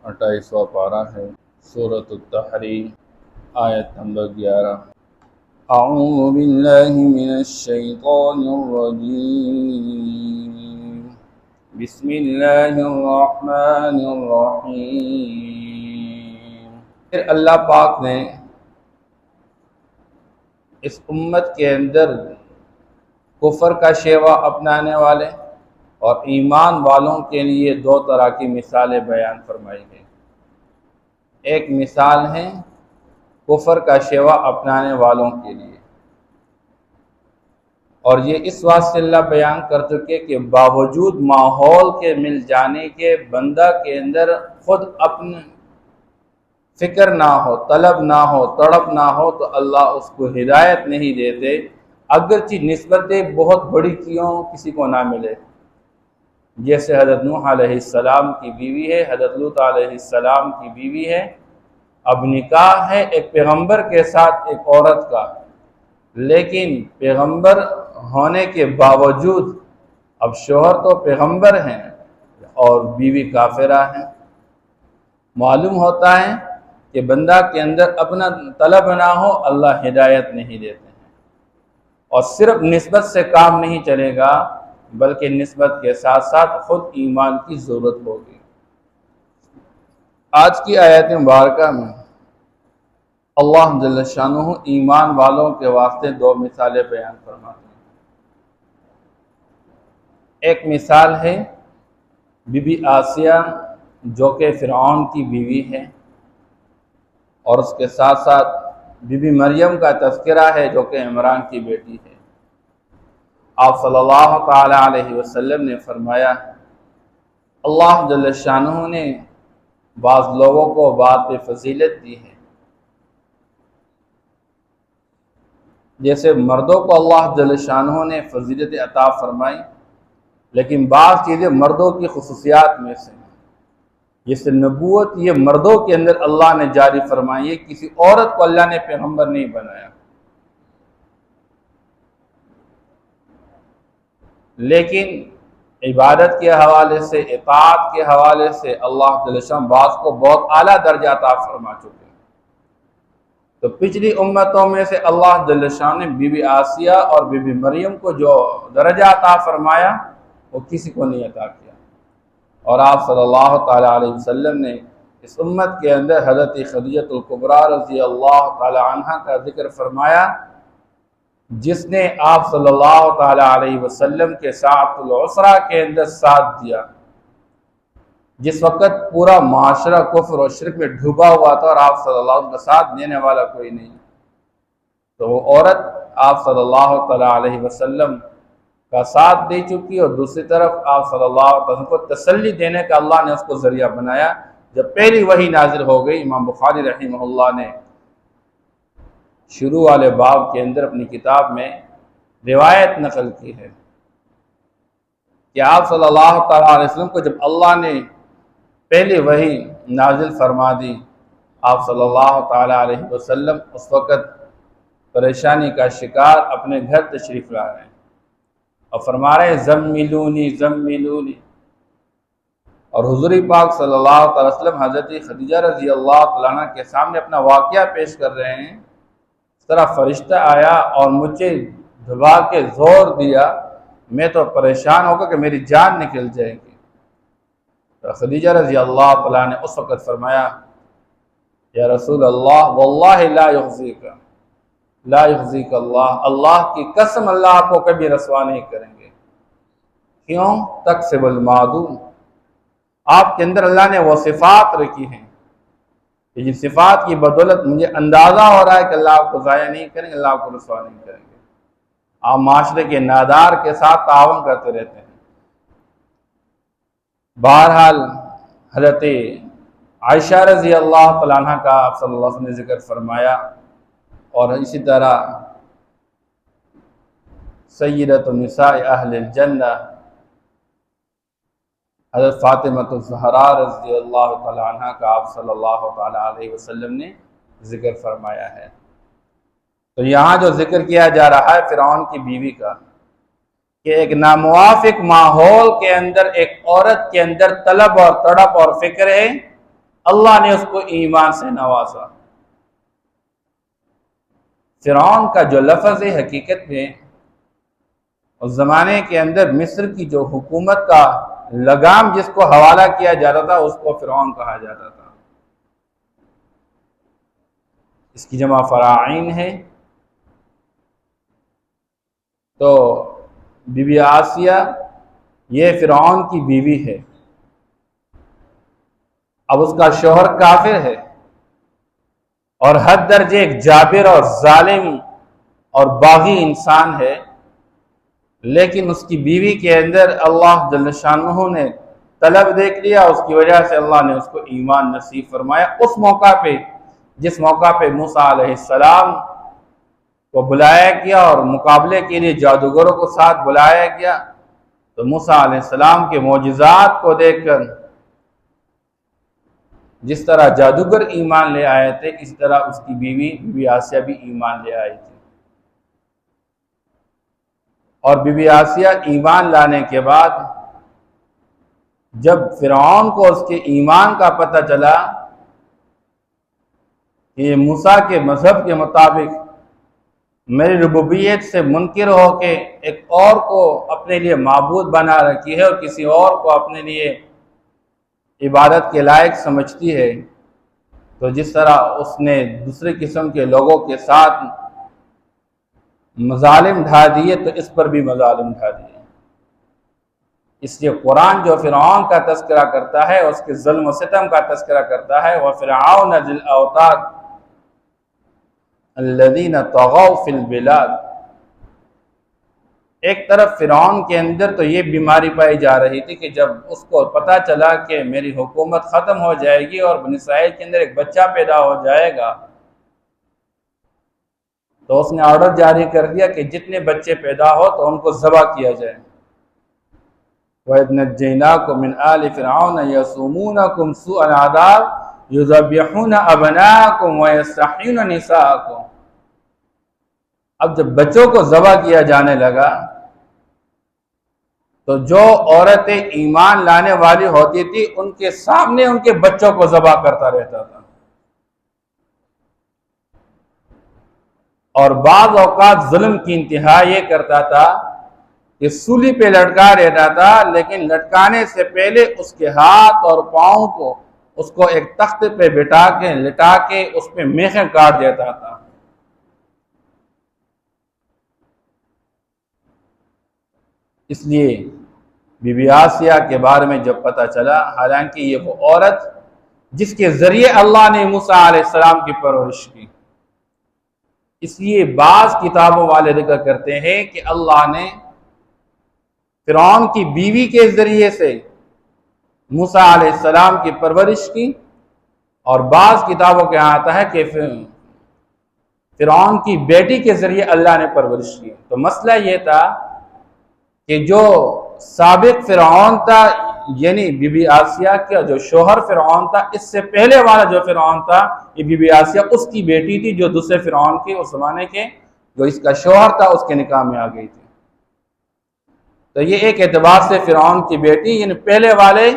28واں پارہ ہے، سورۃ التحریم، آیت نمبر 11۔ اعوذ باللہ من الشیطان الرجیم، بسم اللہ الرحمن الرحیم۔ پھر اللہ پاک نے اس امت کے اندر کفر کا شیوا اپنانے والے اور ایمان والوں کے لیے دو طرح کی مثالیں بیان فرمائی گئی۔ ایک مثال ہے کفر کا شیوا اپنانے والوں کے لیے، اور یہ اس واسطے اللہ بیان کر چکے کہ باوجود ماحول کے مل جانے کے بندہ کے اندر خود اپنے فکر نہ ہو، طلب نہ ہو، تڑپ نہ ہو تو اللہ اس کو ہدایت نہیں دیتے، اگرچہ نسبتیں بہت بڑی کیوں کسی کو نہ ملے۔ جیسے حضرت نوح علیہ السلام کی بیوی ہے، حضرت لوط علیہ السلام کی بیوی ہے، اب نکاح ہے ایک پیغمبر کے ساتھ ایک عورت کا، لیکن پیغمبر ہونے کے باوجود اب شوہر تو پیغمبر ہیں اور بیوی کافرہ ہیں۔ معلوم ہوتا ہے کہ بندہ کے اندر اپنا طلب نہ ہو، اللہ ہدایت نہیں دیتے ہیں۔ اور صرف نسبت سے کام نہیں چلے گا، بلکہ نسبت کے ساتھ ساتھ خود ایمان کی ضرورت ہوگی۔ آج کی آیت مبارکہ میں اللہ جل شانہ ایمان والوں کے واسطے دو مثالیں بیان فرماتے ہیں۔ ایک مثال ہے بی بی آسیہ جو کہ فرعون کی بیوی ہے، اور اس کے ساتھ ساتھ بی بی مریم کا تذکرہ ہے جو کہ عمران کی بیٹی ہے۔ آپ صلی اللہ تعالی علیہ وسلم نے فرمایا، اللہ جل شانہ نے بعض لوگوں کو بات پہ فضیلت دی ہے، جیسے مردوں کو اللہ جل شانہ نے فضیلت عطا فرمائی، لیکن بعض چیزیں مردوں کی خصوصیات میں سے ہیں، جیسے نبوت یہ مردوں کے اندر اللہ نے جاری فرمائی ہے، کسی عورت کو اللہ نے پیغمبر نہیں بنایا۔ لیکن عبادت کے حوالے سے، اطاعت کے حوالے سے اللہ جل شانہ بعض کو بہت اعلیٰ درجہ عطا فرما چکے ہیں۔ تو پچھلی امتوں میں سے اللہ جل شانہ نے بی بی آسیہ اور بی بی مریم کو جو درجہ عطا فرمایا وہ کسی کو نہیں عطا کیا۔ اور آپ صلی اللہ تعالی علیہ وسلم نے اس امت کے اندر حضرت خدیجہ الکبریٰ رضی اللہ تعالی عنہ کا ذکر فرمایا، جس نے آپ صلی اللہ تعالی علیہ وسلم کے ساتھ العسرہ کے اندر ساتھ دیا، جس وقت پورا معاشرہ کفر و شرک میں ڈوبا ہوا تھا اور آپ صلی اللہ علیہ وسلم کا ساتھ دینے والا کوئی نہیں، تو وہ عورت آپ صلی اللہ تعالی علیہ وسلم کا ساتھ دے چکی، اور دوسری طرف آپ صلی اللہ علیہ وسلم کو تسلی دینے کا اللہ نے اس کو ذریعہ بنایا۔ جب پہلی وحی نازل ہو گئی، امام بخاری رحمہ اللہ نے شروع والے باب کے اندر اپنی کتاب میں روایت نقل کی ہے کہ آپ صلی اللہ تعالی علیہ وسلم کو جب اللہ نے پہلی وحی نازل فرما دی، آپ صلی اللہ تعالی علیہ وسلم اس وقت پریشانی کا شکار اپنے گھر تشریف لا رہے ہیں اور فرما رہے ہیں زملونی زملونی، اور حضور پاک صلی اللہ تعالی وسلم حضرت خدیجہ رضی اللہ تعالیٰ عنہ کے سامنے اپنا واقعہ پیش کر رہے ہیں۔ اس طرح فرشتہ آیا اور مجھے دبا کے زور دیا، میں تو پریشان ہو گیا کہ میری جان نکل جائے گی۔ تو خدیجہ رضی اللہ تعالیٰ نے اس وقت فرمایا، یا رسول اللہ واللہ لا یخزیک، لا یخزیک اللہ، اللہ کی قسم اللہ آپ کو کبھی رسوا نہیں کریں گے۔ کیوں؟ تکسب المعدوم، آپ کے اندر اللہ نے وہ صفات رکھی ہیں کہ جن صفات کی بدولت مجھے اندازہ ہو رہا ہے کہ اللہ آپ کو ضائع نہیں کریں گے، اللہ آپ کو رسوا نہیں کریں گے۔ آپ معاشرے کے نادار کے ساتھ تعاون کرتے رہتے ہیں۔ بہرحال حضرت عائشہ رضی اللہ تعالیٰ عنہ کا آپ صلی اللہ علیہ وسلم نے ذکر فرمایا، اور اسی طرح سیدۃ النساء اہل الجنہ حضرت فاطمہ الزہراء رضی اللہ تعالیٰ عنہ کا آپ صلی اللہ تعالیٰ علیہ وسلم نے ذکر فرمایا ہے۔ تو یہاں جو ذکر کیا جا رہا ہے فرعون کی بیوی کا، کہ ایک ناموافق ماحول کے اندر ایک عورت کے اندر طلب اور تڑپ اور فکر ہے اللہ نے اس کو ایمان سے نوازا۔ فرعون کا جو لفظ ہے حقیقت میں اس زمانے کے اندر مصر کی جو حکومت کا لگام جس کو حوالہ کیا جاتا تھا اس کو فرعون کہا جاتا تھا۔ اس کی جمع فراعین ہے۔ تو بی بی آسیہ یہ فرعون کی بیوی ہے۔ اب اس کا شوہر کافر ہے اور حد درجے ایک جابر اور ظالم اور باغی انسان ہے، لیکن اس کی بیوی کے اندر اللہ جل شانہ نے طلب دیکھ لیا، اس کی وجہ سے اللہ نے اس کو ایمان نصیب فرمایا۔ اس موقع پہ جس موقع پہ موسیٰ علیہ السلام کو بلایا گیا اور مقابلے کے لیے جادوگروں کو ساتھ بلایا گیا، تو موسیٰ علیہ السلام کے معجزات کو دیکھ کر جس طرح جادوگر ایمان لے آئے تھے، اس طرح اس کی بیوی بی بی آسیہ بھی ایمان لے آئی تھی۔ اور بی بی آسیہ ایمان لانے کے بعد جب فرعون کو اس کے ایمان کا پتہ چلا کہ یہ موسیٰ کے مذہب کے مطابق میری ربوبیت سے منکر ہو کے ایک اور کو اپنے لیے معبود بنا رکھی ہے اور کسی اور کو اپنے لیے عبادت کے لائق سمجھتی ہے، تو جس طرح اس نے دوسرے قسم کے لوگوں کے ساتھ مظالم ڈھا دیے تو اس پر بھی مظالم ڈھا دیے۔ اس لیے قرآن جو فرعون کا تذکرہ کرتا ہے، اس کے ظلم و ستم کا تذکرہ کرتا ہے، وَفِرْعَوْنَ ذِي الْأَوْتَادِ الَّذِينَ طَغَوْا فِي الْبِلَادِ۔ ایک طرف فرعون کے اندر تو یہ بیماری پائی جا رہی تھی کہ جب اس کو پتہ چلا کہ میری حکومت ختم ہو جائے گی اور بنی اسرائیل کے اندر ایک بچہ پیدا ہو جائے گا، تو اس نے آرڈر جاری کر دیا کہ جتنے بچے پیدا ہو تو ان کو ذبح کیا جائے۔ وَإِذْ نَجَّيْنَاكُمْ مِنْ آلِ فِرْعَوْنَ يَسُومُونَكُمْ سُوءَ الْعَذَابِ يُذَبِّحُونَ أَبْنَاءَكُمْ وَيَسْتَحْيُونَ نِسَاءَكُمْ۔ اب جب بچوں کو ذبح کیا جانے لگا تو جو عورتیں ایمان لانے والی ہوتی تھی ان کے سامنے ان کے بچوں کو ذبح کرتا رہتا تھا، اور بعض اوقات ظلم کی انتہا یہ کرتا تھا کہ سولی پہ لٹکا رہتا تھا، لیکن لٹکانے سے پہلے اس کے ہاتھ اور پاؤں کو اس کو ایک تخت پہ بٹھا کے لٹا کے اس پہ میخیں کاٹ دیتا تھا۔ اس لیے بی بی آسیہ کے بارے میں جب پتہ چلا، حالانکہ یہ وہ عورت جس کے ذریعے اللہ نے موسیٰ علیہ السلام کی پرورش کی، اس لیے بعض کتابوں والے ذکر کرتے ہیں کہ اللہ نے فرعون کی بیوی کے ذریعے سے موسیٰ علیہ السلام کی پرورش کی، اور بعض کتابوں کے یہاں آتا ہے کہ فرعون کی بیٹی کے ذریعے اللہ نے پرورش کی۔ تو مسئلہ یہ تھا کہ جو سابق فرعون تھا، یعنی بی بی آسیہ کا جو شوہر فرعون تھا، اس سے پہلے والا جو فرعون تھا یہ بی بی آسیہ اس کی بیٹی تھی جو دوسرے فرعون کے اس زمانے کے جو اس کا شوہر تھا اس کے نکاح میں آ گئی تھی۔ تو یہ ایک اعتبار سے فرعون کی بیٹی، یعنی پہلے والے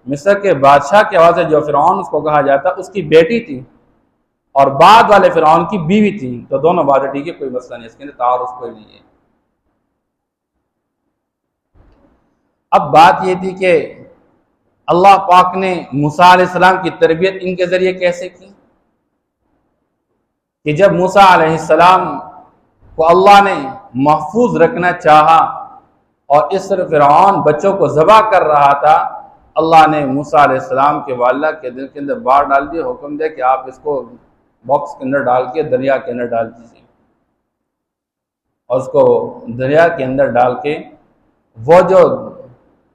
مصر کے بادشاہ کے حوالے سے جو فرعون اس کو کہا جاتا اس کی بیٹی تھی، اور بعد والے فرعون کی بیوی تھی۔ تو دونوں باتیں ٹھیک ہے، کوئی مسئلہ نہیں، اس کے اندر تعارض کوئی نہیں ہے۔ اب بات یہ تھی کہ اللہ پاک نے موسیٰ علیہ السلام کی تربیت ان کے ذریعے کیسے کی، کہ جب موسیٰ علیہ السلام کو اللہ نے محفوظ رکھنا چاہا اور اس طرح فرعون بچوں کو ذبح کر رہا تھا، اللہ نے موسیٰ علیہ السلام کے والدہ کے دل کے اندر بار ڈال دیا، حکم دیا کہ آپ اس کو باکس کے اندر ڈال کے دریا کے اندر ڈال دیجیے، اور اس کو دریا کے اندر ڈال کے وہ جو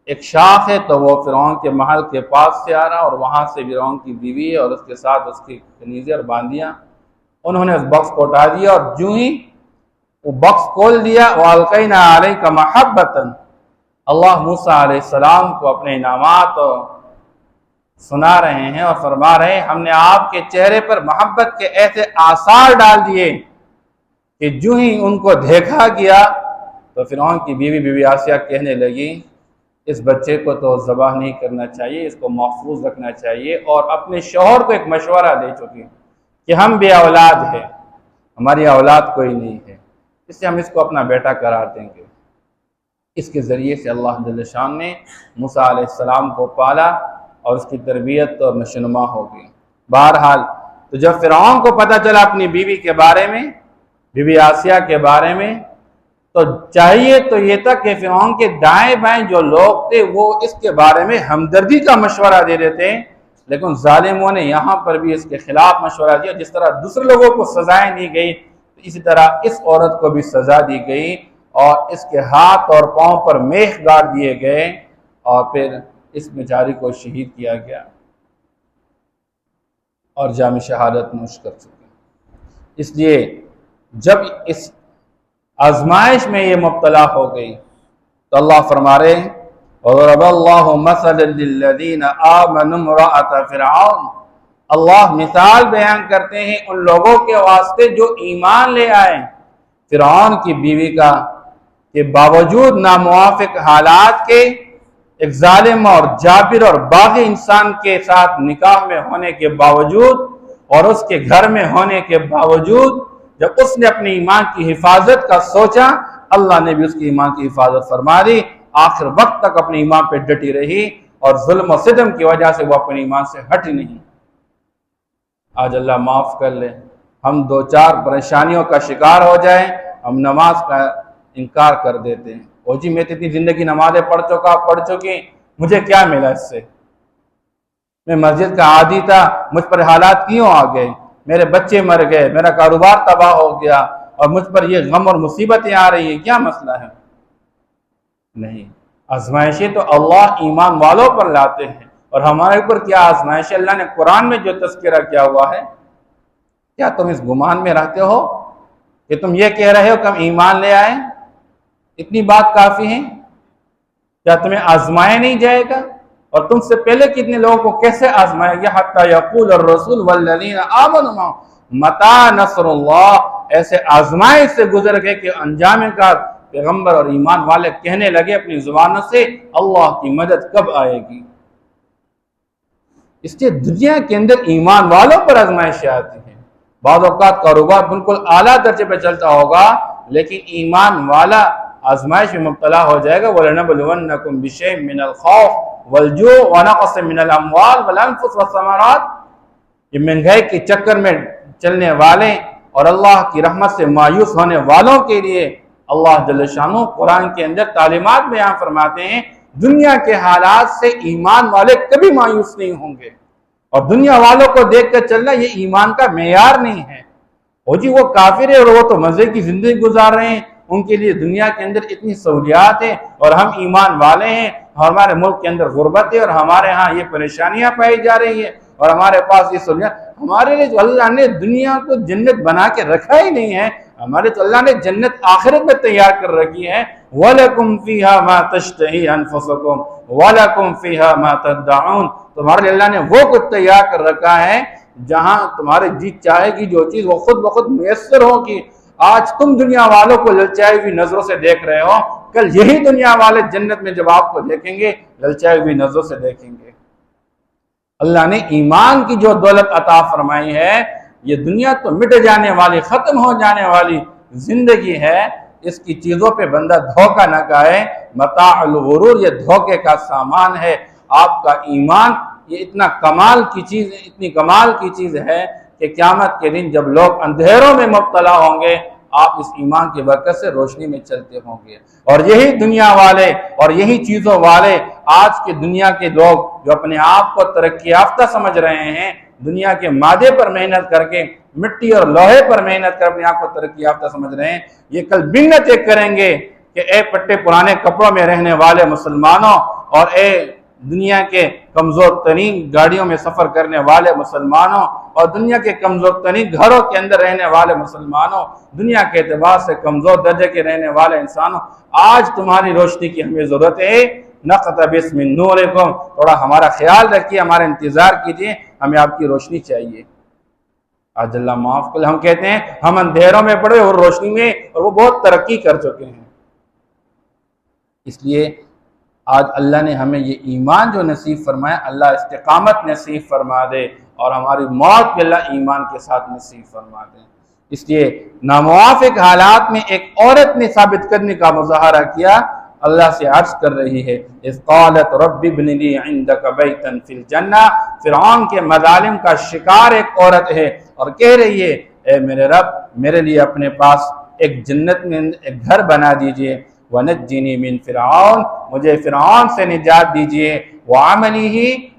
ایک شاخ ہے تو وہ فرعون کے محل کے پاس سے آ رہا، اور وہاں سے فرعون کی بیوی اور اس کے ساتھ اس کی کنیزیں اور باندیاں، انہوں نے اس بکس کو اٹھا دیا، اور جو ہی وہ بکس کھول دیا، وَأَلْقَيْنَا عَلَيْكَ مَحَبَّةً، اللہ موسیٰ علیہ السلام کو اپنے انعامات سنا رہے ہیں اور فرما رہے ہیں ہم نے آپ کے چہرے پر محبت کے ایسے آثار ڈال دیے کہ جو ہی ان کو دیکھا گیا تو فرعون کی بیوی بی بی آسیہ کہنے لگی اس بچے کو تو ذبح نہیں کرنا چاہیے، اس کو محفوظ رکھنا چاہیے، اور اپنے شوہر کو ایک مشورہ دے چکی کہ ہم بے اولاد ہیں، ہماری اولاد کوئی نہیں ہے، اس سے ہم اس کو اپنا بیٹا قرار دیں گے۔ اس کے ذریعے سے اللہ جل شان نے موسیٰ علیہ السلام کو پالا اور اس کی تربیت اور نشوونما ہو گئی۔ بہرحال تو جب فرعون کو پتہ چلا اپنی بیوی کے بارے میں، بیوی آسیہ کے بارے میں، تو چاہیے تو یہ تھا کہ فرعون کے دائیں بائیں جو لوگ تھے وہ اس کے بارے میں ہمدردی کا مشورہ دے دیتے، لیکن ظالموں نے یہاں پر بھی اس کے خلاف مشورہ دیا۔ جس طرح دوسرے لوگوں کو سزائیں دی گئی، اسی طرح اس عورت کو بھی سزا دی گئی، اور اس کے ہاتھ اور پاؤں پر میخ گاڑ دیے گئے، اور پھر اس بیچاری کو شہید کیا گیا اور جام شہادت نوش کر چکے۔ اس لیے جب اس آزمائش میں یہ مبتلا ہو گئی تو اللہ فرما رہے ہیں وَضَرَبَ اللَّهُ مَثَلًا لِّلَّذِينَ آمَنُوا امْرَأَتَ فِرْعَوْنَ، اللہ مثال بیان کرتے ہیں ان لوگوں کے واسطے جو ایمان لے آئے فرعون کی بیوی کا، کہ باوجود ناموافق حالات کے، ایک ظالم اور جابر اور باغی انسان کے ساتھ نکاح میں ہونے کے باوجود اور اس کے گھر میں ہونے کے باوجود، جب اس نے اپنی ایمان کی حفاظت کا سوچا، اللہ نے بھی اس کی ایمان کی حفاظت فرما دی، آخر وقت تک اپنے ایمان پہ ڈٹی رہی، اور ظلم و ستم کی وجہ سے وہ اپنے ایمان سے ہٹی نہیں۔ آج اللہ معاف کر لے، ہم دو چار پریشانیوں کا شکار ہو جائیں، ہم نماز کا انکار کر دیتے ہیں۔ او جی میں تو اتنی زندگی نمازیں پڑھ چکی، مجھے کیا ملا اس سے؟ میں مسجد کا عادی تھا، مجھ پر حالات کیوں آ گئے؟ میرے بچے مر گئے، میرا کاروبار تباہ ہو گیا، اور مجھ پر یہ غم اور مصیبتیں آ رہی ہیں، کیا مسئلہ ہے؟ نہیں، آزمائشیں تو اللہ ایمان والوں پر لاتے ہیں، اور ہمارے اوپر کیا آزمائش؟ اللہ نے قرآن میں جو تذکرہ کیا ہوا ہے، کیا تم اس گمان میں رہتے ہو کہ تم یہ کہہ رہے ہو کہ ہم ایمان لے آئیں، اتنی بات کافی ہے؟ کیا تمہیں آزمایا نہیں جائے گا؟ اور تم سے پہلے کتنے لوگوں کو کیسے آزمایا گیا؟ حتی یقول الرسول والذین آمنوا متی نصر اللہ، ایسے آزمائش سے گزر گئے کہ انجام کا پیغمبر اور ایمان والے کہنے لگے اپنی زبانوں سے اللہ کی مدد کب آئے گی؟ اس لیے دنیا کے اندر ایمان والوں پر آزمائشیں آتی ہیں۔ بعض اوقات کاروبار بالکل اعلیٰ درجے پہ چلتا ہوگا، لیکن ایمان والا آزمائش میں مبتلا ہو جائے گا۔ وَلَنَبْلُوَنَّكُمْ بِشَيْءٍ مِّنَ الْخَوْفِ وَالْجُوعِ وَنَقْصٍ مِّنَ الْأَمْوَالِ وَالْأَنفُسِ وَالثَّمَرَاتِ، یہ مہنگائی کے چکر میں چلنے والے اور اللہ کی رحمت سے مایوس ہونے والوں کے لیے اللہ جل شانہ قرآن کے اندر تعلیمات بیان فرماتے ہیں۔ دنیا کے حالات سے ایمان والے کبھی مایوس نہیں ہوں گے، اور دنیا والوں کو دیکھ کر چلنا یہ ایمان کا معیار نہیں ہے۔ وہ جی وہ کافر ہے اور وہ تو مزے کی زندگی گزار رہے ہیں، ان کے لیے دنیا کے اندر اتنی سہولیات ہیں، اور ہم ایمان والے ہیں، ہمارے ملک کے اندر غربت ہے، اور ہمارے ہاں یہ پریشانیاں پائی جا رہی ہیں، اور ہمارے پاس یہ سہولیات۔ ہمارے لیے جو اللہ نے دنیا کو جنت بنا کے رکھا ہی نہیں ہے، ہمارے تو اللہ نے جنت آخرت میں تیار کر رکھی ہے۔ وَلَكُمْ فِيهَا مَا تَشْتَهِي أَنفُسُكُمْ وَلَكُمْ فِيهَا مَا تَدَّعُونَ، تمہارے لیے اللہ نے وہ کچھ تیار کر رکھا ہے جہاں تمہارے جی چاہے گی جو چیز وہ خود بخود میسر ہوگی۔ آج تم دنیا والوں کو للچائی ہوئی نظروں سے دیکھ رہے ہو، کل یہی دنیا والے جنت میں جب آپ کو دیکھیں گے للچائی ہوئی نظروں سے دیکھیں گے۔ اللہ نے ایمان کی جو دولت عطا فرمائی ہے، یہ دنیا تو مٹ جانے والی، ختم ہو جانے والی زندگی ہے، اس کی چیزوں پہ بندہ دھوکہ نہ کھائے۔ متاع الغرور، یہ دھوکے کا سامان ہے۔ آپ کا ایمان یہ اتنا کمال کی چیز، اتنی کمال کی چیز ہے کہ قیامت کے دن جب لوگ اندھیروں میں مبتلا ہوں گے، آپ اس ایمان کی برکت سے روشنی میں چلتے ہوں گے۔ اور یہی دنیا والے اور یہی چیزوں والے، آج کے دنیا کے لوگ جو اپنے آپ کو ترقی یافتہ سمجھ رہے ہیں، دنیا کے مادے پر محنت کر کے، مٹی اور لوہے پر محنت کر اپنے آپ کو ترقی یافتہ سمجھ رہے ہیں، یہ کل منتیں کریں گے کہ اے پٹے پرانے کپڑوں میں رہنے والے مسلمانوں، اور اے دنیا کے کمزور ترین گاڑیوں میں سفر کرنے والے مسلمانوں، اور دنیا کے کمزور ترین گھروں کے اندر رہنے والے مسلمانوں، دنیا کے اعتبار سے کمزور درجے کے رہنے والے انسانوں، آج تمہاری روشنی کی ہمیں ضرورت ہے۔ نقتبس من نورکم، تھوڑا ہمارا خیال رکھیے، ہمارا انتظار کیجیے، ہمیں آپ کی روشنی چاہیے۔ آج اللہ معاف کر، ہم کہتے ہیں ہم اندھیروں میں پڑے اور روشنی میں، اور وہ بہت ترقی کر چکے ہیں۔ اس لیے آج اللہ نے ہمیں یہ ایمان جو نصیب فرمایا، اللہ استقامت نصیب فرما دے اور ہماری موت بھی اللہ ایمان کے ساتھ نصیب فرما دے۔ اس لیے ناموافق حالات میں ایک عورت نے ثابت کرنے کا مظاہرہ کیا، اللہ سے عرض کر رہی ہے اذ قالت رب ابن لی عندک بیتا فی الجنہ، فرعون کے مظالم کا شکار ایک عورت ہے اور کہہ رہی ہے اے میرے رب میرے لیے اپنے پاس ایک جنت میں ایک گھر بنا دیجئے، وَنَجِّنِي مِن فرعون، مجھے فرعون سے نجات دیجئے، وَعَمَلِهِ،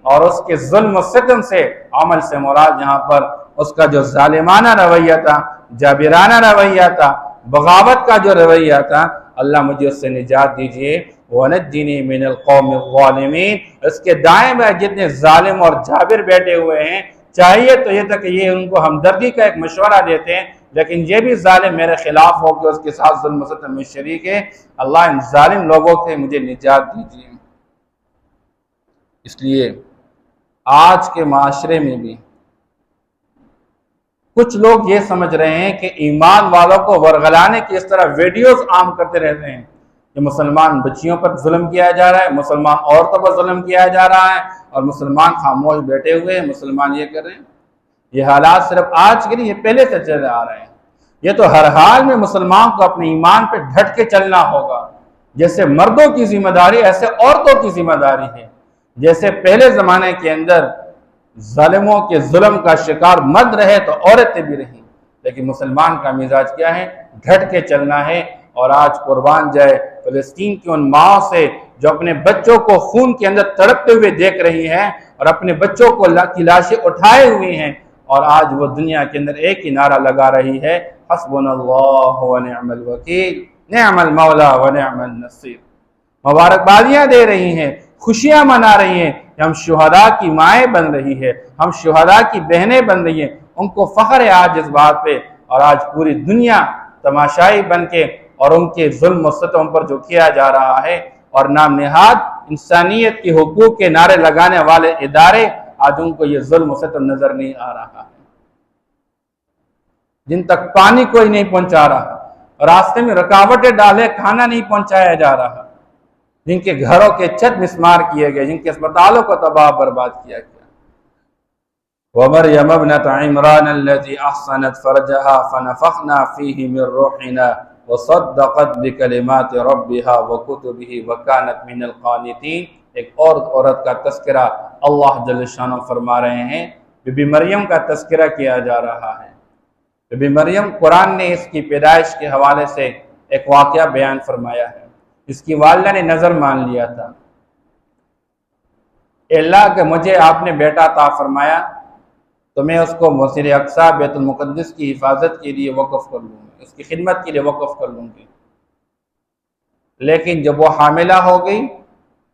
اور اس کے ظلم و ستم سے، عمل سے مراد یہاں پر اس کا جو ظالمانہ رویہ تھا، جابرانہ رویہ تھا، بغاوت کا جو رویہ تھا، اللہ مجھے اس سے نجات دیجئے، وَنَجِّنِي مِنَ الْقَوْمِ الظَّالِمِينَ، اس کے دائیں بائیں جتنے ظالم اور جابر بیٹھے ہوئے ہیں، چاہیے تو یہ تھا کہ یہ ان کو ہمدردی کا ایک مشورہ دیتے ہیں، لیکن یہ بھی ظالم میرے خلاف ہو کہ اس کے ساتھ ظلم و ستم میں شریک ہے، اللہ ان ظالم لوگوں سے مجھے نجات دیجیے۔ اس لیے آج کے معاشرے میں بھی کچھ لوگ یہ سمجھ رہے ہیں کہ ایمان والوں کو ورغلانے کی اس طرح ویڈیوز عام کرتے رہتے ہیں کہ مسلمان بچیوں پر ظلم کیا جا رہا ہے، مسلمان عورتوں پر ظلم کیا جا رہا ہے اور مسلمان خاموش بیٹھے ہوئے ہیں، مسلمان یہ کر رہے ہیں۔ یہ حالات صرف آج کے نہیں، یہ پہلے سے چلے آ رہے ہیں۔ یہ تو ہر حال میں مسلمان کو اپنے ایمان پہ ڈٹ کے چلنا ہوگا، جیسے مردوں کی ذمہ داری ایسے عورتوں کی ذمہ داری ہے۔ جیسے پہلے زمانے کے اندر ظالموں کے ظلم کا شکار مرد رہے تو عورتیں بھی رہیں، لیکن مسلمان کا مزاج کیا ہے؟ ڈٹ کے چلنا ہے۔ اور آج قربان جائے فلسطین کی ان ماؤں سے جو اپنے بچوں کو خون کے اندر تڑپتے ہوئے دیکھ رہی ہیں اور اپنے بچوں کو کی لاشیں اٹھائے ہوئی ہیں، اور آج وہ دنیا کے اندر ایک ہی نعرہ لگا رہی ہے حسبنا اللہ ونعم الوکیل نعم المولا ونعم النصیر۔ مبارکبادیاں دے رہی ہیں، خوشیاں منا رہی ہیں کہ ہم شہداء کی مائیں بن رہی ہے، ہم شہداء کی بہنیں بن رہی ہیں، ان کو فخر ہے آج اس بات پہ۔ اور آج پوری دنیا تماشائی بن کے اور ان کے ظلم و ستم پر جو کیا جا رہا ہے، اور نام نہاد انسانیت کے حقوق کے نعرے لگانے والے ادارے، آج ان کو یہ ظلم و ستم نظر نہیں آ رہا ہے۔ جن تک پانی کوئی نہیں پہنچا رہا، راستے میں رکاوٹیں ڈالے کھانا نہیں پہنچایا جا رہا، جن کے گھروں کے چھت مسمار کیے گئے، جن کے اسپتالوں کو تباہ برباد کیا گیا۔ وَمَرْيَمَ ابْنَتَ عِمْرَانَ الَّتِي أَحْصَنَتْ فَرْجَهَا فَنَفَخْنَا فِيهِ مِنْ رُوحِنَا وَصَدَّقَتْ بِكَلِمَاتِ رَبِّهَا وَكُتُبِهِ وَكَانَتْ مِنَ الْقَانِتِينَ۔ ایک اور عورت کا تذکرہ اللہ جل شانہ فرما رہے ہیں، بی بی مریم کا تذکرہ کیا جا رہا ہے۔ بی بی مریم، قرآن نے اس کی پیدائش کے حوالے سے ایک واقعہ بیان فرمایا ہے۔ اس کی والدہ نے نظر مان لیا تھا، اے اللہ کہ مجھے آپ نے بیٹا عطا فرمایا تو میں اس کو مسجد اقصی بیت المقدس کی حفاظت کے لیے وقف کر لوں گی، اس کی خدمت کے لیے وقف کر لوں گی۔ لیکن جب وہ حاملہ ہو گئی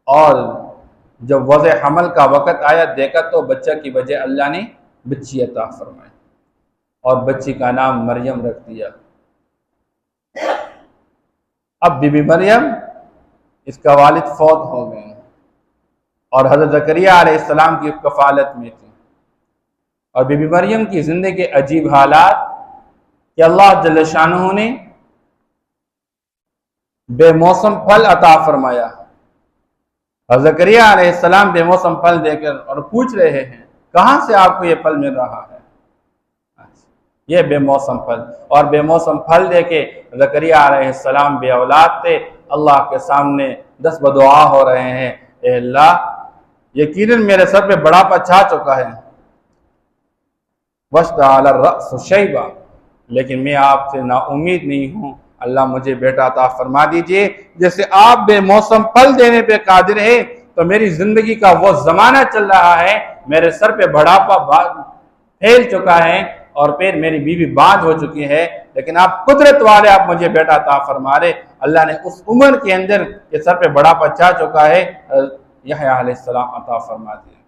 اور جب وضع حمل کا وقت آیا، دیکھا تو بچہ کی وجہ اللہ نے بچی عطا فرمائی اور بچی کا نام مریم رکھ دیا۔ اب بی بی مریم، اس کا والد فوت ہو گئے اور حضرت زکریہ علیہ السلام کی کفالت میں تھی، اور بی بی مریم کی زندگی کے عجیب حالات کہ اللہ جل شانہ نے بے موسم پھل عطا فرمایا۔ حضرت زکریہ علیہ السلام بے موسم پھل دے کر اور پوچھ رہے ہیں کہاں سے آپ کو یہ پھل مل رہا ہے؟ یہ بے موسم پھل، اور بے موسم پھل دے کے زکریہ علیہ السلام بے اولاد تھے، اللہ کے سامنے دست بدعا ہو رہے ہیں، اے اللہ یقیناً میرے سر پہ بڑھاپا چھا چکا ہے، واشتعل الرأس شیبا، لیکن میں آپ سے نا امید نہیں ہوں، اللہ مجھے بیٹا عطا فرما دیجئے۔ جیسے آپ بے موسم پھل دینے پہ قادر ہے تو میری زندگی کا وہ زمانہ چل رہا ہے، میرے سر پہ بڑھاپا پھیل چکا ہے اور پھر میری بیوی باندھ ہو چکی ہے، لیکن آپ قدرت والے، آپ مجھے بیٹا عطا فرما رہے۔ اللہ نے اس عمر کے اندر کہ سر پہ بڑھاپا چھا چکا ہے، یحییٰ علیہ السلام عطا فرما دیا۔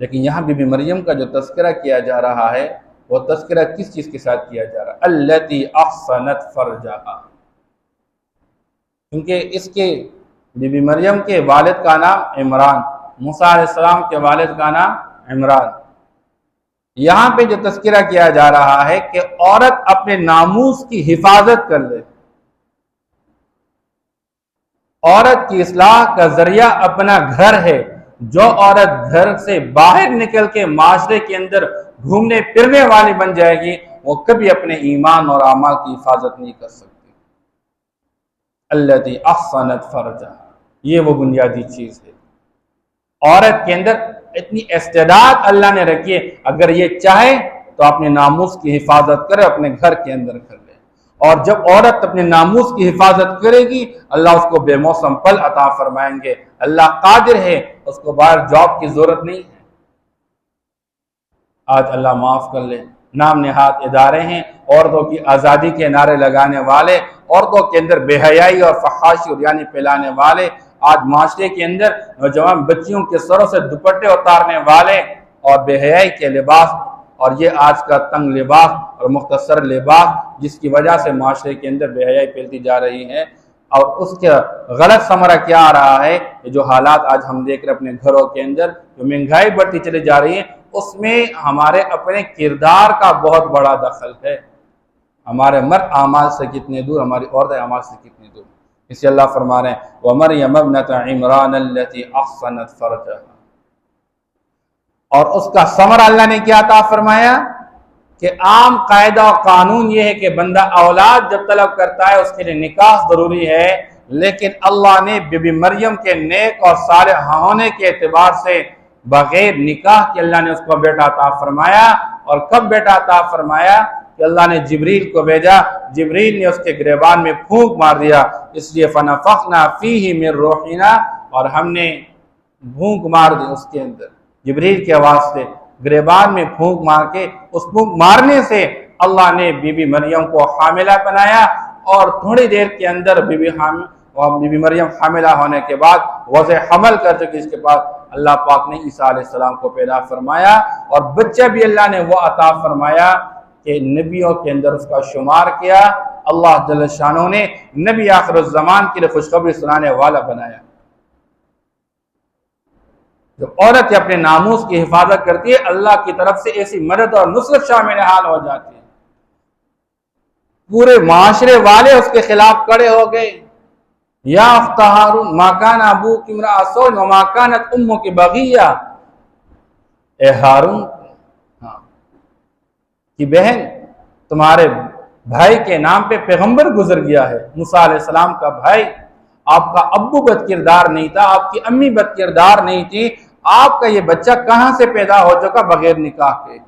لیکن یہاں بی بی مریم کا جو تذکرہ کیا جا رہا ہے، وہ تذکرہ کس چیز کے ساتھ کیا جا رہا ہے؟ التی احصنت فرجہا، کیونکہ اس کے بی بی مریم کے والد کا نام عمران، موسیٰ علیہ السلام کے والد کا نام عمران۔ یہاں پہ جو تذکرہ کیا جا رہا ہے کہ عورت اپنے ناموس کی حفاظت کر لے، عورت کی اصلاح کا ذریعہ اپنا گھر ہے۔ جو عورت گھر سے باہر نکل کے معاشرے کے اندر گھومنے پھرنے والی بن جائے گی وہ کبھی اپنے ایمان اور اعمال کی حفاظت نہیں کر سکتی۔ التی احصنت فرجہ، یہ وہ بنیادی چیز ہے۔ عورت کے اندر اتنی استعداد اللہ نے رکھی ہے، اگر یہ چاہے تو اپنے ناموس کی حفاظت کرے، اپنے گھر کے اندر کر لے۔ اور جب عورت اپنے ناموس کی حفاظت کرے گی اللہ اس کو بے موسم پھل عطا فرمائیں گے۔ اللہ قادر ہے، اس کو باہر جاب کی ضرورت نہیں ہے۔ آج اللہ معاف کر لے، نام نہاد ادارے ہیں عورتوں کی آزادی کے نعرے لگانے والے، عورتوں کے اندر بے حیائی اور فحاشی اور یعنی پھیلانے والے، آج معاشرے کے اندر نوجوان بچیوں کے سروں سے دوپٹے اتارنے والے اور بے حیائی کے لباس، اور یہ آج کا تنگ لباس اور مختصر لباس جس کی وجہ سے معاشرے کے اندر بے حیائی پھیلتی جا رہی ہے، اور اس کا غلط ثمرہ کیا آ رہا ہے؟ جو حالات آج ہم دیکھ رہے اپنے گھروں کے اندر، جو مہنگائی بڑھتی چلی جا رہی ہے، اس میں ہمارے اپنے کردار کا بہت بڑا دخل ہے۔ ہمارے مرد اعمال سے کتنے دور، ہماری عورتیں اعمال سے کتنی دور۔ اس لیے اللہ فرما رہے ہیں وَمَرْيَمَ ابْنَتَ عِمْرَانَ الَّتِي أَحْصَنَتْ فَرْجَهَا، اور اس کا ثمرہ اللہ نے کیا عطا فرمایا کہ عام قاعدہ و قانون یہ ہے کہ بندہ اولاد جب طلب کرتا ہے اس کے لیے نکاح ضروری ہے، لیکن اللہ نے بی بی مریم کے نیک اور صالح ہونے کے اعتبار سے بغیر نکاح کے اللہ نے اس کو بیٹا عطا فرمایا۔ اور کب بیٹا عطا فرمایا؟ کہ اللہ نے جبریل کو بھیجا، جبریل نے اس کے گریبان میں پھونک مار دیا، اس لیے فَنَفَخْنَا فِيهِ مِن رُوحِنَا، اور ہم نے پھونک مار دی اس کے اندر جبریل کے آواز سے، گریبان میں پھونک مار کے، اس پھونک مارنے سے اللہ نے بی بی مریم کو حاملہ بنایا، اور تھوڑی دیر کے اندر بی بی مریم حاملہ ہونے کے بعد وضع حمل کر چکی، اس کے بعد اللہ پاک نے عیسیٰ علیہ السلام کو پیدا فرمایا، اور بچہ بھی اللہ نے وہ عطا فرمایا کہ نبیوں کے اندر اس کا شمار کیا۔ اللہ جل شانہ نے نبی آخر الزمان کے لیے خوشخبری سنانے والا بنایا۔ جب عورت اپنے ناموس کی حفاظت کرتی ہے اللہ کی طرف سے ایسی مدد اور نصرت شامل حال ہو جاتی ہے، پورے معاشرے والے اس کے خلاف کھڑے ہو گئے۔ یا اخت ہارون ما کان ابوک امرأ سوء وما کانت امک بغیہ، اے ہارون کی بہن، تمہارے بھائی کے نام پہ پیغمبر گزر گیا ہے، موسیٰ علیہ السلام کا بھائی، آپ کا ابو بد کردار نہیں تھا، آپ کی امی بد کردار نہیں تھی، آپ کا یہ بچہ کہاں سے پیدا ہو چکا بغیر نکاح کے؟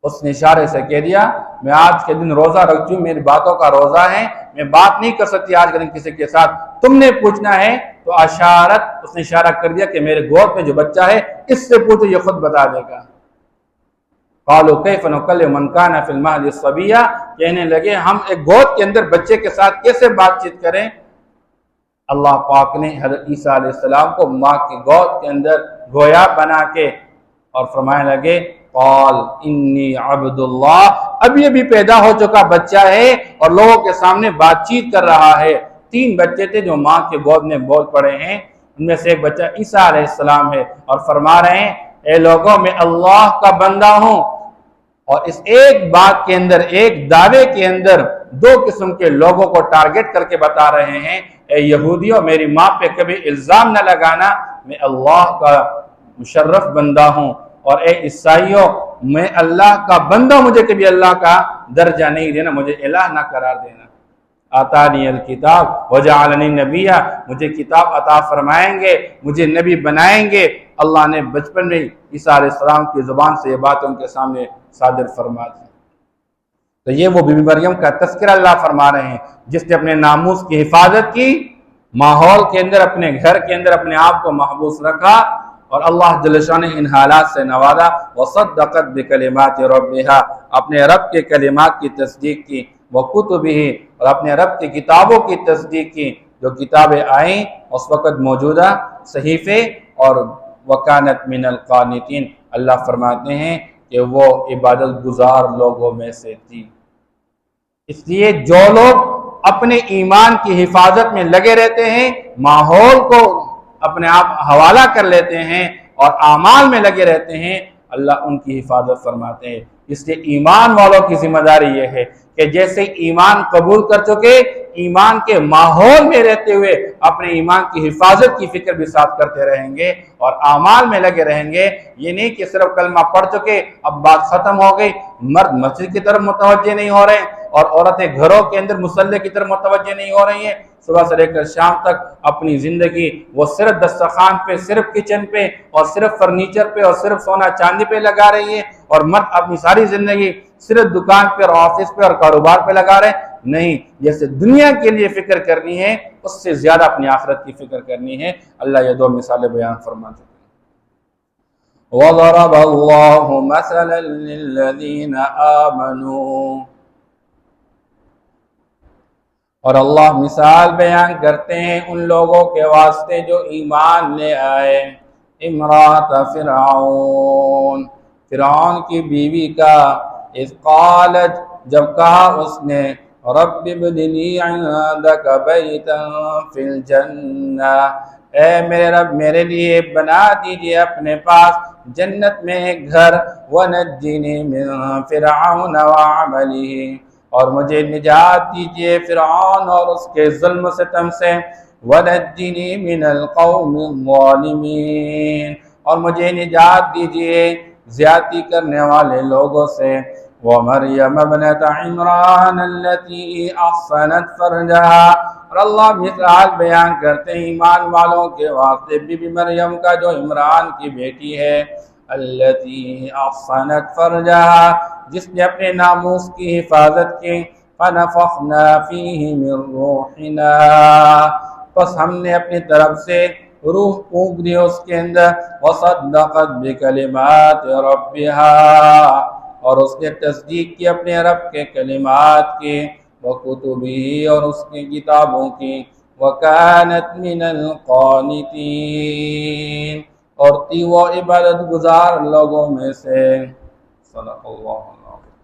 اس نے اشارے سے کہہ دیا میں آج کے دن روزہ رکھتی ہوں، میری باتوں کا روزہ ہے، میں بات نہیں کر سکتی آج کے دن کسی کے ساتھ، تم نے پوچھنا ہے تو اشارت، اس نے اشارہ کر دیا کہ میرے گود میں جو بچہ ہے اس سے پوچھو، یہ خود بتا دے گا۔ قالوا کیف نکلم من کان فی المہد صبیا، کہنے لگے ہم ایک گود کے اندر بچے کے ساتھ کیسے بات چیت کریں؟ اللہ پاک نے حضرت عیسیٰ علیہ السلام کو ماں کی گود کے اندر گویا بنا کے اور فرمانے لگے قال انی عبد اللہ، اب یہ بھی پیدا ہو چکا بچہ ہے اور لوگوں کے سامنے بات چیت کر رہا ہے۔ 3 بچے تھے جو ماں کے گود میں بول پڑے ہیں، ان میں سے ایک بچہ عیسیٰ علیہ السلام ہے، اور فرما رہے ہیں اے لوگوں میں اللہ کا بندہ ہوں، اور اس ایک بات کے اندر، ایک دعوے کے اندر 2 قسم کے لوگوں کو ٹارگٹ کر کے بتا رہے ہیں اے یہودیوں میری ماں پہ کبھی الزام نہ لگانا، میں اللہ کا مشرف بندہ ہوں، اور اے عیسائیوں میں اللہ کا بندہ، مجھے کبھی اللہ کا درجہ نہیں دینا، مجھے الہ نہ قرار دینا۔ آتانی الکتاب وجعلنی نبیہ، مجھے کتاب عطا فرمائیں گے، مجھے نبی بنائیں گے۔ اللہ نے بچپن میں عیسیٰ علیہ السلام کی زبان سے یہ بات ان کے سامنے صادر فرما دی۔ تو یہ وہ بی بی مریم کا تذکرہ اللہ فرما رہے ہیں جس نے اپنے ناموس کی حفاظت کی، ماحول کے اندر، اپنے گھر کے اندر اپنے آپ کو محبوس رکھا، اور اللہ جل شانہ ان حالات سے نوازا۔ وصدقت بکلمات ربها، اپنے رب کے کلمات کی تصدیق کی، وکتبہ، اور اپنے رب کی کتابوں کی تصدیق کی، جو کتابیں آئیں اس وقت موجودہ صحیفے، اور وکانت من القانتین، اللہ فرماتے ہیں کہ وہ عبادت گزار لوگوں میں سے تھی۔ اس لیے جو لوگ اپنے ایمان کی حفاظت میں لگے رہتے ہیں، ماحول کو اپنے آپ حوالہ کر لیتے ہیں اور اعمال میں لگے رہتے ہیں، اللہ ان کی حفاظت فرماتے ہیں۔ اس لیے ایمان والوں کی ذمہ داری یہ ہے کہ جیسے ایمان قبول کر چکے ایمان کے ماحول میں رہتے ہوئے اپنے ایمان کی حفاظت کی فکر بھی ساتھ کرتے رہیں گے اور اعمال میں لگے رہیں گے۔ یہ نہیں کہ صرف کلمہ پڑھ چکے اب بات ختم ہو گئی، مرد مسجد کی طرف متوجہ نہیں ہو رہے اور عورتیں گھروں کے اندر مصلی کی طرف متوجہ نہیں ہو رہی ہیں، صبح سے لے کر شام تک اپنی زندگی وہ صرف دسترخوان پہ، صرف کچن پہ اور صرف فرنیچر پہ اور صرف سونا چاندی پہ لگا رہی ہے، اور مرد اپنی ساری زندگی صرف دکان پہ اور آفس پہ اور کاروبار پہ لگا رہے ہیں۔ نہیں، جیسے دنیا کے لیے فکر کرنی ہے اس سے زیادہ اپنی آخرت کی فکر کرنی ہے۔ اللہ یہ دو مثالیں بیان فرما چکے۔ وَضَرَبَ اللَّهُ مَثَلًا لِلَّذِينَ آمَنُوا، اور اللہ مثال بیان کرتے ہیں ان لوگوں کے واسطے جو ایمان لے آئے۔ امرات فرعون، فرعون کی بیوی کا، اذ قالت، جب کہا اس نے، رب ابن لی عندک بیتا فی الجنہ، اے میرے رب میرے لیے بنا دیجئے اپنے پاس جنت میں ایک گھر، ونجنی من فرعون وعملہ، اور مجھے نجات دیجئے فرعون اور اس کے ظلم و ستم سے، ونجنی من القوم الظالمین، اور مجھے نجات دیجئے زیادتی کرنے والے لوگوں سے، ومریم ابنت عمران التي احصنت فرجها، اور اللہ مثال بیان کرتے ہیں ایمان والوں کے واسطے بی بی مریم کا جو عمران کی بیٹی ہے، التي احصنت فرجها، جس نے اپنے ناموس کی حفاظت کی، فنفخنا فیہ من روحنا، پس ہم نے اپنی طرف سے روح پھونک دی اس کے اندر، وصدقت بکلمات ربها، اور اس نے تصدیق کی اپنے رب کے کلمات کی، وکتبہ، اور اس کی کتابوں کی، وکانت من القانتین، اور تھی وہ عبادت گزار لوگوں میں سے۔ صدق اللہ العظیم۔